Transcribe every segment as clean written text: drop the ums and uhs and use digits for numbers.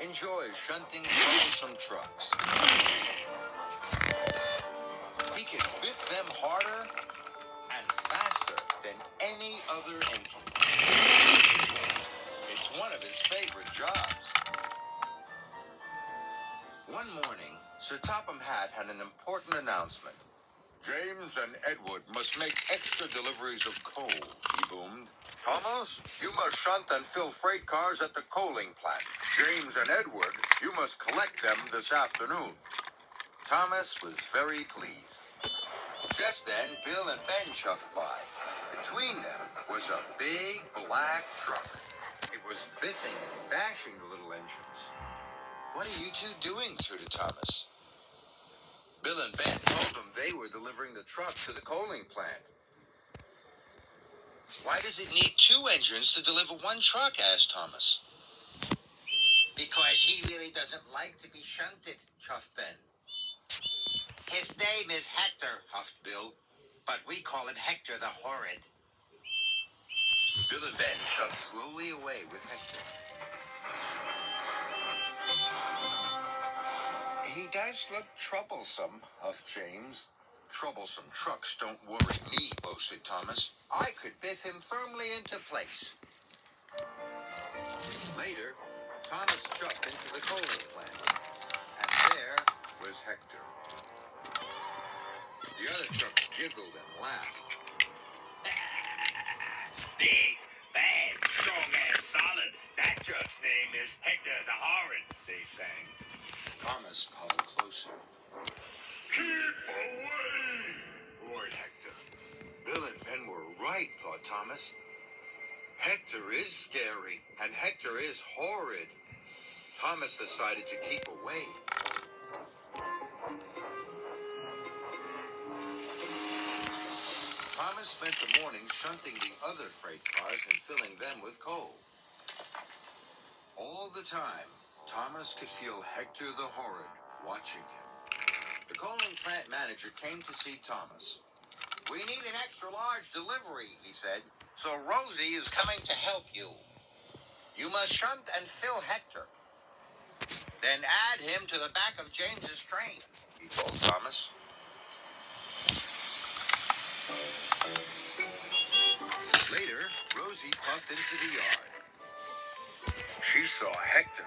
enjoys shunting troublesome trucks. He can biff them harder and faster than any other engine. It's one of his favorite jobs. One morning, Sir Topham Hatt had an important announcement. James and Edward must make extra deliveries of coal, he boomed. Thomas, you must shunt and fill freight cars at the coaling plant. James and Edward, you must collect them this afternoon. Thomas was very pleased. Just then, Bill and Ben chuffed by. Between them was a big black truck. It was biffing and bashing the little engines. What are you two doing, tooted Thomas? Bill and Ben told him they were delivering the truck to the coaling plant. Why does it need two engines to deliver one truck? Asked Thomas. Because he really doesn't like to be shunted, chuffed Ben. His name is Hector, huffed Bill, but we call him Hector the Horrid. Bill and Ben shoved slowly away with Hector. He does look troublesome, huffed James. Troublesome trucks don't worry me, boasted Thomas. I could biff him firmly into place. Later, Thomas chuffed into the coaling plant, and there was Hector. The other trucks giggled and laughed. Big, bad, strong and solid. That truck's name is Hector the Horrid, they sang. Thomas pulled closer. Keep away, roared Hector. Bill and Ben were right, thought Thomas. Hector is scary, and Hector is horrid. Thomas decided to keep away. Thomas spent the morning shunting the other freight cars and filling them with coal. All the time, Thomas could feel Hector the Horrid watching him. The coaling plant manager came to see Thomas. We need an extra large delivery, he said, so Rosie is coming to help you. You must shunt and fill Hector. Then add him to the back of James's train, he told Thomas. Later, Rosie puffed into the yard. She saw Hector.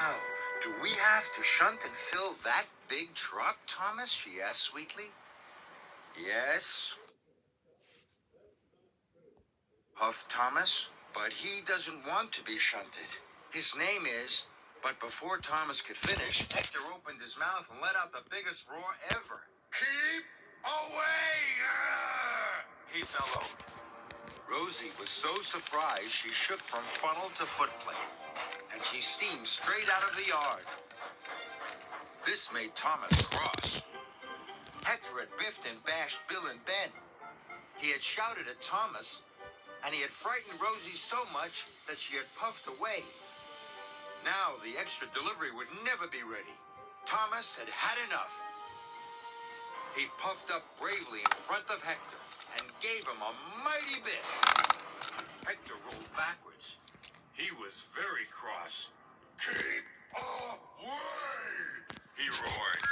Wow, do we have to shunt and fill that big truck, Thomas? She asked sweetly. Yes, puffed Thomas, but he doesn't want to be shunted. His name is... But before Thomas could finish, Hector opened his mouth and let out the biggest roar ever. Keep away! He bellowed. Rosie was so surprised she shook from funnel to footplate, and she steamed straight out of the yard. This made Thomas cross. Hector had biffed and bashed Bill and Ben. He had shouted at Thomas, and he had frightened Rosie so much that she had puffed away. Now the extra delivery would never be ready. Thomas had had enough. He puffed up bravely in front of Hector and gave him a mighty biff. Hector rolled backwards. He was very cross. Keep away, he roared.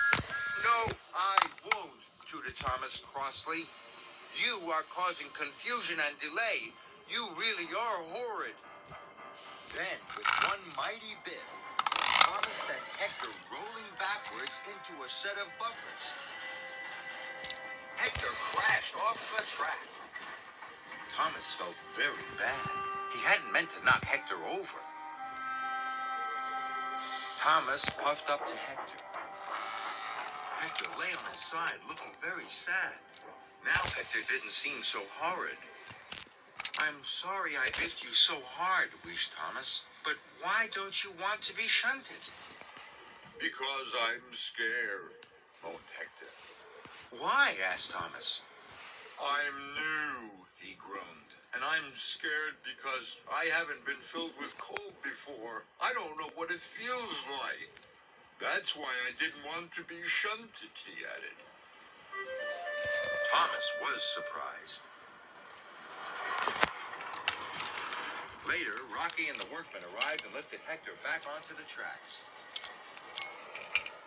No, I won't, tooted Thomas crossly. You are causing confusion and delay. You really are horrid. Then, with one mighty biff, Thomas sent Hector rolling backwards into a set of buffers. Hector crashed off the track. Thomas felt very bad. He hadn't meant to knock Hector over. Thomas puffed up to Hector. Hector lay on his side, looking very sad. Now Hector didn't seem so horrid. I'm sorry I biffed you so hard, wheezed Thomas. But why don't you want to be shunted? Because I'm scared, moaned Hector. Why? Asked Thomas. I'm new, he groaned. And I'm scared because I haven't been filled with coal before. I don't know what it feels like. That's why I didn't want to be shunted, he added. Thomas was surprised. Later, Rocky and the workmen arrived and lifted Hector back onto the tracks.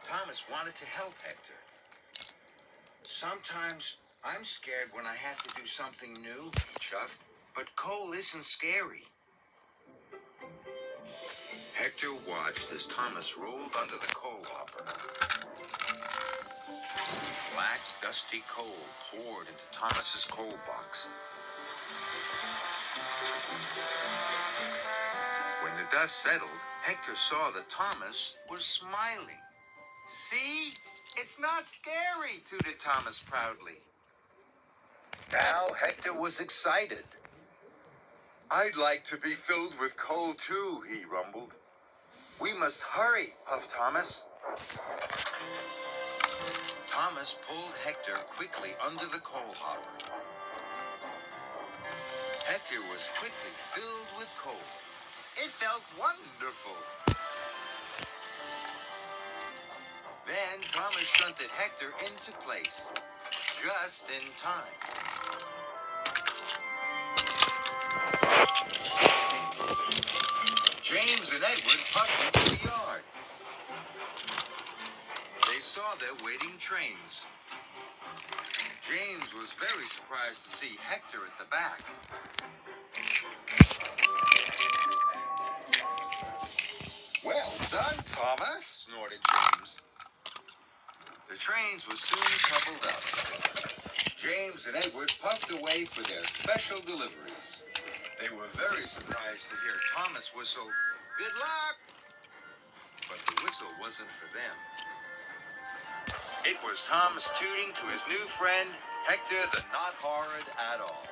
Thomas wanted to help Hector. Sometimes I'm scared when I have to do something new, he chuffed. But coal isn't scary. Hector watched as Thomas rolled under the coal hopper. Black, dusty coal poured into Thomas's coal box. When the dust settled, Hector saw that Thomas was smiling. See? It's not scary, tooted Thomas proudly. Now Hector was excited. I'd like to be filled with coal too, he rumbled. We must hurry, puffed Thomas. Thomas pulled Hector quickly under the coal hopper. Hector was quickly filled with coal. It felt wonderful. Then Thomas shunted Hector into place, just in time. James and Edward puffed into the yard. They saw their waiting trains. James was very surprised to see Hector at the back. Well done, Thomas, snorted James. The trains were soon coupled up. James and Edward puffed away for their special deliveries. They were very surprised to hear Thomas whistle, "Good luck!" But the whistle wasn't for them. It was Thomas tooting to his new friend, Hector the Not Horrid at All.